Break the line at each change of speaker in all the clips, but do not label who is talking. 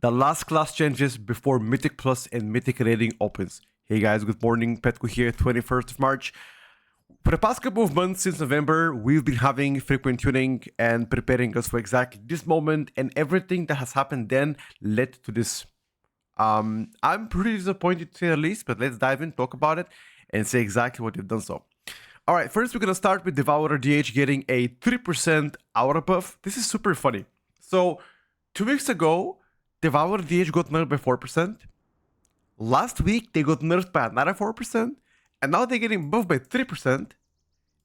the last class changes before Mythic Plus and Mythic rating opens. Hey guys, good morning, Petko here, 21st of March. For the past couple of months since November, we've been having frequent tuning and preparing us for exactly this moment, and everything that has happened then led to this. I'm pretty disappointed to say the least, but let's dive in, talk about it, and say exactly what they've done so. Alright, first we're gonna start with Devourer DH getting a 3% aura buff. This is super funny. So, 2 weeks ago, Devourer DH got nerfed by 4%. Last week, they got nerfed by another 4%. And now they're getting buffed by 3%.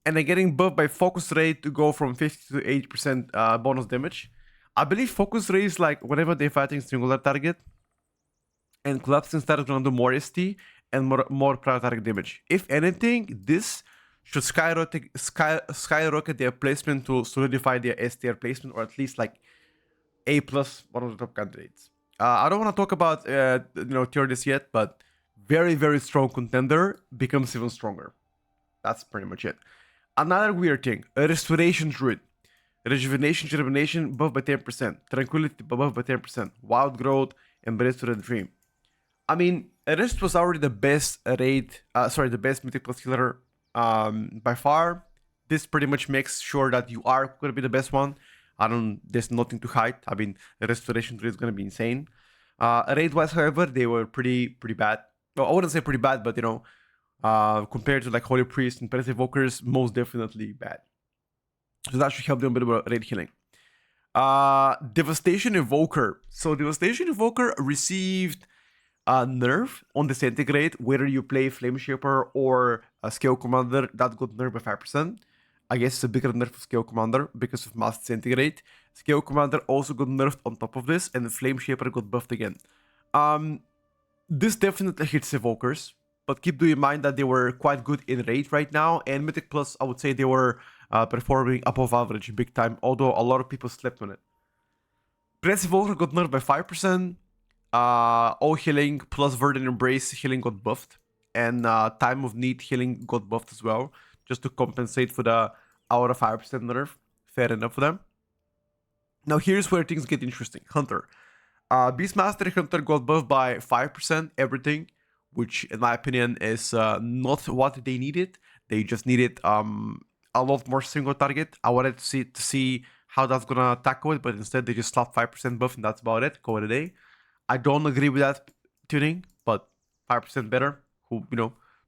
And they're getting buffed by focus rate to go from 50 to 80% bonus damage. I believe focus rate is like whenever they're fighting singular target. And collapsing star is gonna do more ST and more prior target damage. If anything, this should skyrocket their placement to solidify their STR placement, or at least like A+, one of the top candidates. I don't want to talk about tier list yet, but very, very strong contender becomes even stronger. That's pretty much it. Another weird thing, a Restoration Druid. Rejuvenation buff by 10%. Tranquility buff by 10%. Wild Growth, Embrace to the Dream. I mean, Rest was already the best the best Mythic Plus healer by far. This pretty much makes sure that you are going to be the best one. There's nothing to hide. I mean, the Restoration Druid is going to be insane. Raid-wise, however, they were pretty bad. Well, I wouldn't say pretty bad, but compared to like Holy Priest and Paladin Evokers, most definitely bad. So that should help them a bit about raid healing. Devastation Evoker. So Devastation Evoker received a nerf on the centigrade, whether you play Flame Shaper or a Scale Commander, that got nerfed by 5%. I guess it's a bigger nerf for Scale Commander because of Mass Centigrade. Scale Commander also got nerfed on top of this, and the Flame Shaper got buffed again. This definitely hits Evokers, but keep in mind that they were quite good in raid right now, and Mythic Plus, I would say they were performing above average big time, although a lot of people slept on it. Press Evoker got nerfed by 5%. All healing plus Verdant Embrace healing got buffed, and Time of Need healing got buffed as well, just to compensate for the aura 5% nerf. Fair enough for them. Now here's where things get interesting. Hunter. Beastmaster Hunter got buffed by 5% everything, which in my opinion is not what they needed. They just needed a lot more single target. I wanted to see how that's gonna tackle it, but instead they just slapped 5% buff and that's about it. Call it a day. I don't agree with that tuning, but 5% better.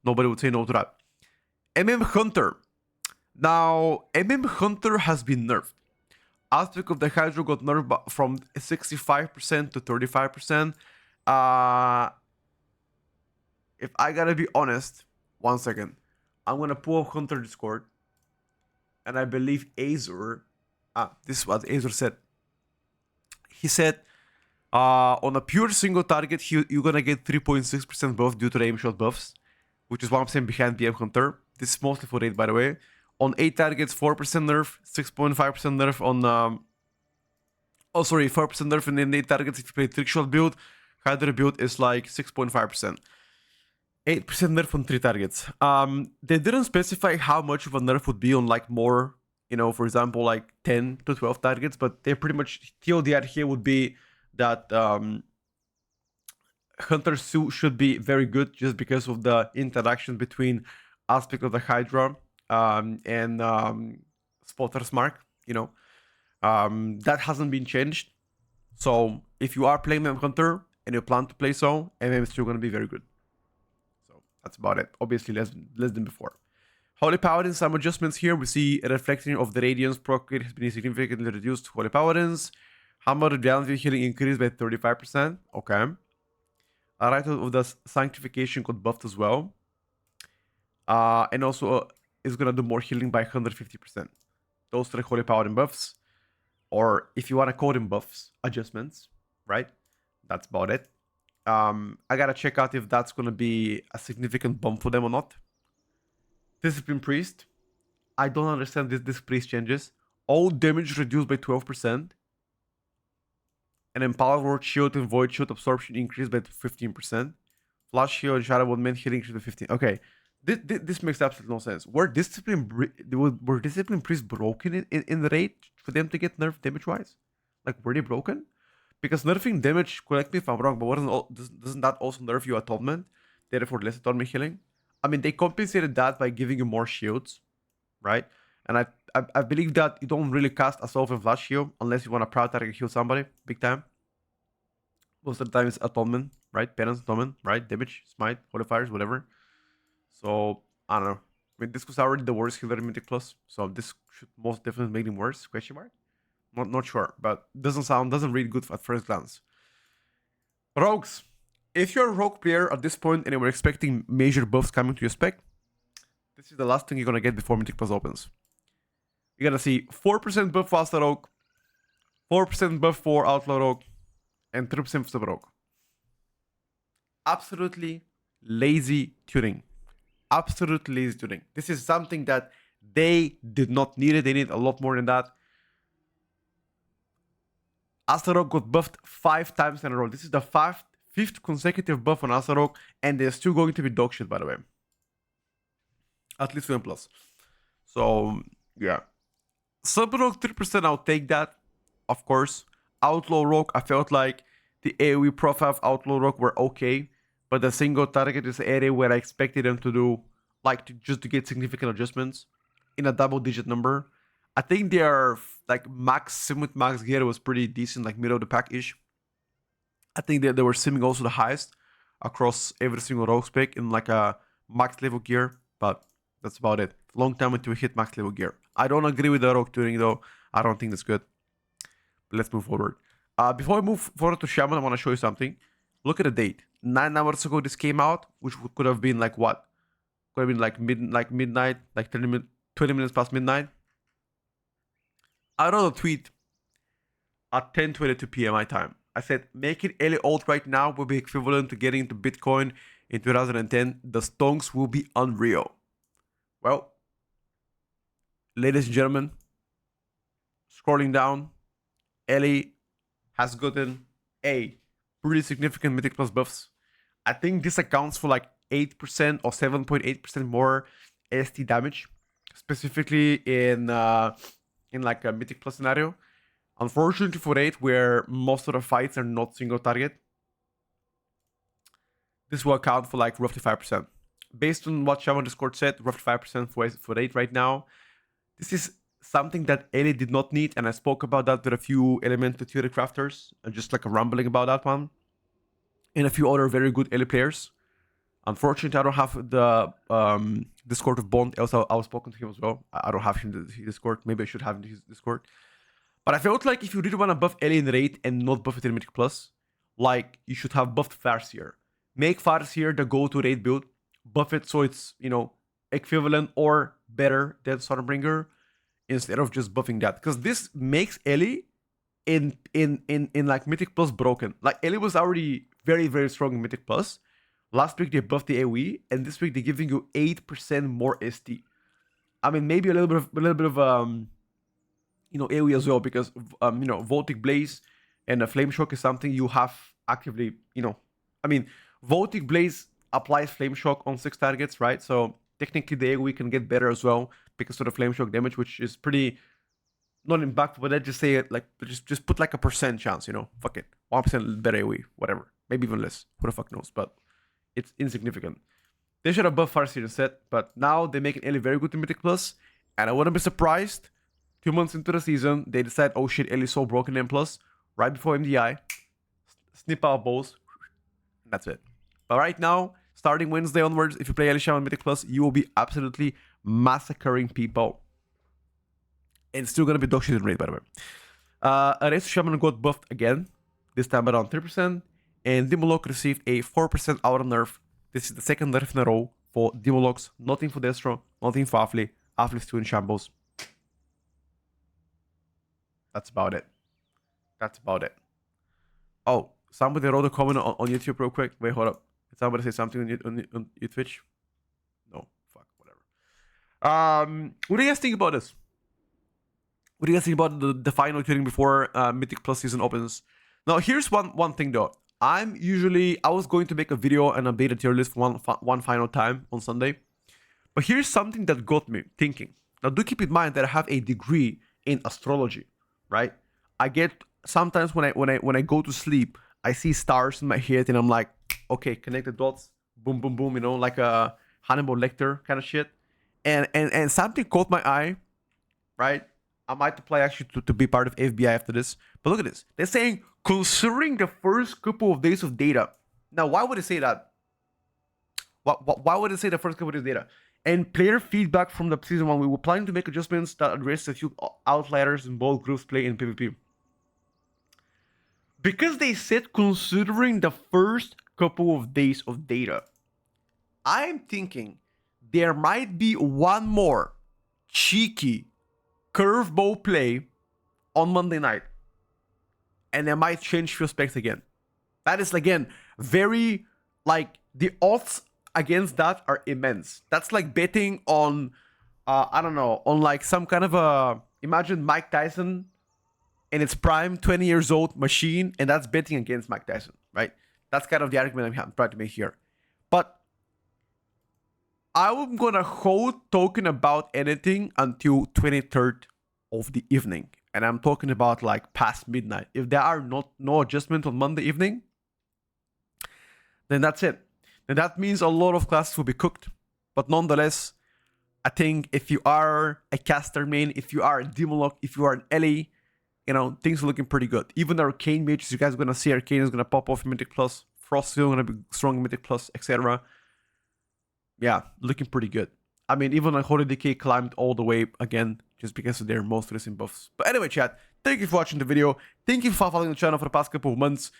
Nobody would say no to that. Hunter. Now, Hunter has been nerfed. Aspect of the Hydra got nerfed from 65% to 35%. If I gotta be honest, 1 second. I'm gonna pull up Hunter Discord. And I believe Azur. This is what Azur said. He said, on a pure single target, you're gonna get 3.6% buff due to the aim shot buffs, which is 1% behind BM Hunter. This is mostly for raid, by the way. On 8 targets, 4% nerf, 6.5% nerf on 4% nerf in 8 targets if you play trick shot build. Hydra build is like 6.5%. 8% nerf on 3 targets. They didn't specify how much of a nerf would be on like more, for example, like 10 to 12 targets, but they pretty much, TLDR here would be that Hunter should be very good just because of the interaction between Aspect of the Hydra and Spotter's Mark, that hasn't been changed. So if you are playing MM Hunter and you plan to play so, MM is still going to be very good. So that's about it. Obviously less than before. Holy Paladin, some adjustments here. We see a reflection of the Radiance proc rate has been significantly reduced to Holy Paladins. Hammer Reality healing increased by 35%. Okay. A right of the Sanctification got buffed as well. And also is going to do more healing by 150%. Those 3 Holy Paladin buffs. Or if you want to call them buffs, adjustments, right? That's about it. I gotta check out if that's going to be a significant bump for them or not. Discipline Priest. I don't understand this priest changes. All damage reduced by 12%. And then Power Word Shield and Void Shield Absorption increased by 15%. Flash Shield and Shadow Word Main healing increased by 15%. Okay. This makes absolutely no sense. Were Discipline Priests broken in the raid for them to get nerfed damage-wise? Like, were they broken? Because nerfing damage, correct me if I'm wrong, but doesn't that also nerf you atonement? Therefore, less atonement healing. I mean, they compensated that by giving you more shields, right? And I believe that you don't really cast Assault and Flash Shield unless you want to proud target heal somebody big time. Most of the time it's atonement, right? Penance, atonement, right? Damage, smite, holy fires, whatever. So I don't know. I mean, this was already the worst healer in Mythic Plus, so this should most definitely make him worse? Question mark. Not sure, but doesn't read good at first glance. Rogues. If you're a rogue player at this point and you were expecting major buffs coming to your spec, this is the last thing you're gonna get before Mythic Plus opens. You're gonna see 4% buff for Asta Rogue, 4% buff for Outlaw Rogue, and 3% for Sub Rogue. Absolutely lazy tuning. Absolutely lazy tuning. This is something that they did not need it. They need a lot more than that. Asta Rogue got buffed 5 times in a row. This is the fifth consecutive buff on Asta Rogue, and they're still going to be dog shit, by the way. At least 1 plus. So, yeah. Sub Rogue 3%, I'll take that, of course. Outlaw Rogue, I felt like the AoE profile of Outlaw Rogue were okay, but the single target is the area where I expected them to do, like, just to get significant adjustments in a double-digit number. I think they are, like, sim with max gear was pretty decent, like, middle of the pack-ish. I think they were simming also the highest across every single rogue spec in, like, a max level gear, but that's about it. Long time until we hit max level gear. I don't agree with the rogue tuning, though. I don't think that's good. But let's move forward. Before I move forward to Shaman, I want to show you something. Look at the date. 9 hours ago this came out, which could have been like what? Could have been like midnight, like 20 minutes past midnight. I wrote a tweet at 10:22 p.m. my time. I said, making Ele old right now will be equivalent to getting into Bitcoin in 2010. The stonks will be unreal. Well, ladies and gentlemen, scrolling down, Ele has gotten a pretty significant Mythic Plus buffs. I think this accounts for like 8% or 7.8% more ST damage, specifically in like a Mythic Plus scenario. Unfortunately for 8, where most of the fights are not single target, this will account for like roughly 5%. Based on what Shaman Discord said, roughly 5% for 8 right now. This is something that Ele did not need, and I spoke about that with a few Elemental Theory crafters, just like a rumbling about that one, and a few other very good Ele players. Unfortunately, I don't have the Discord of Bond, else I was spoken to him as well. I don't have him in his Discord. Maybe I should have him in his Discord. But I felt like if you really want to buff Ele in raid and not buff it in Mythic Plus, like, you should have buffed Farseer. Make Farseer the go-to raid build. Buff it so it's, you know, equivalent or better than Stormbringer, instead of just buffing that. Because this makes Ele in like Mythic Plus broken. Like, Ele was already very, very strong in Mythic Plus. Last week they buffed the AoE, and this week they're giving you 8% more ST. I mean, maybe a little bit of you know, AoE as well, because you know, Voltic Blaze and a Flame Shock is something you have actively, you know. I mean, Voltic Blaze applies Flame Shock on 6 targets, right? So technically the AoE can get better as well because of the Flame Shock damage, which is pretty not impactful, but let's just say it like just put like a % chance, you know. Fuck it. 1% better AoE, whatever. Maybe even less. Who the fuck knows? But it's insignificant. They should have buffed Farseer instead, but now they make Ele very good in Mythic Plus, and I wouldn't be surprised 2 months into the season, they decide, oh shit, Ele is so broken in Plus, right before MDI, snip out bows, that's it. But right now, starting Wednesday onwards, if you play Ele Shaman Mythic Plus, you will be absolutely massacring people. And it's still gonna be dog shit in raid, by the way. Resto Shaman got buffed again, this time around 3%, and Demolog received a 4% auto nerf. This is the second nerf in a row for Demologs. Nothing for Destro, nothing for Affley. Affley still in shambles. That's about it. That's about it. Oh, somebody wrote a comment on YouTube real quick. Wait, hold up. Did somebody say something on your Twitch? No. Fuck, whatever. What do you guys think about this? What do you guys think about the final tuning before Mythic Plus season opens? Now, here's one thing though. I was going to make a video and a beta tier list for one final time on Sunday. But here's something that got me thinking. Now, do keep in mind that I have a degree in astrology, right? I get sometimes when I go to sleep, I see stars in my head and I'm like, okay, connect the dots, boom, boom, boom, you know, like a Hannibal Lecter kind of shit. And something caught my eye, right? I might apply actually to be part of FBI after this. But look at this. They're saying, considering the first couple of days of data. Now, why would they say that? Why would they say the first couple of days of data? And player feedback from the season 1. We were planning to make adjustments that address a few outliers in both groups play and PvP. Because they said considering the first couple of days of data, I'm thinking there might be one more cheeky curveball play on Monday night. And they might change few specs again. That is, again, very, like, the odds against that are immense. That's like betting on, I don't know, on like some kind of a, imagine Mike Tyson in its prime, 20 years old machine, and that's betting against Mike Tyson, right? That's kind of the argument I'm trying to make here. But I'm gonna hold talking about anything until 23rd of the evening. And I'm talking about like past midnight. If there are no adjustment on Monday evening, then that's it. And that means a lot of classes will be cooked. But nonetheless, I think if you are a caster main, if you are a Demolock, if you are an Ele, you know, things are looking pretty good. Even the Arcane mages, you guys are going to see Arcane is going to pop off in Mythic Plus. Frost is still going to be strong in Mythic Plus, etc. Yeah, looking pretty good. I mean, even like Holy Decay climbed all the way again, just because of their most recent buffs. But anyway, chat, thank you for watching the video. Thank you for following the channel for the past couple of months.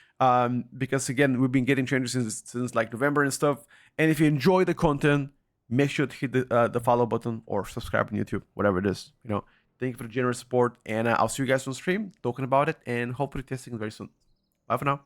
Because again, we've been getting changes since like November and stuff. And if you enjoy the content, make sure to hit the follow button or subscribe on YouTube, whatever it is. You know, thank you for the generous support, and I'll see you guys on stream talking about it and hopefully testing it very soon. Bye for now.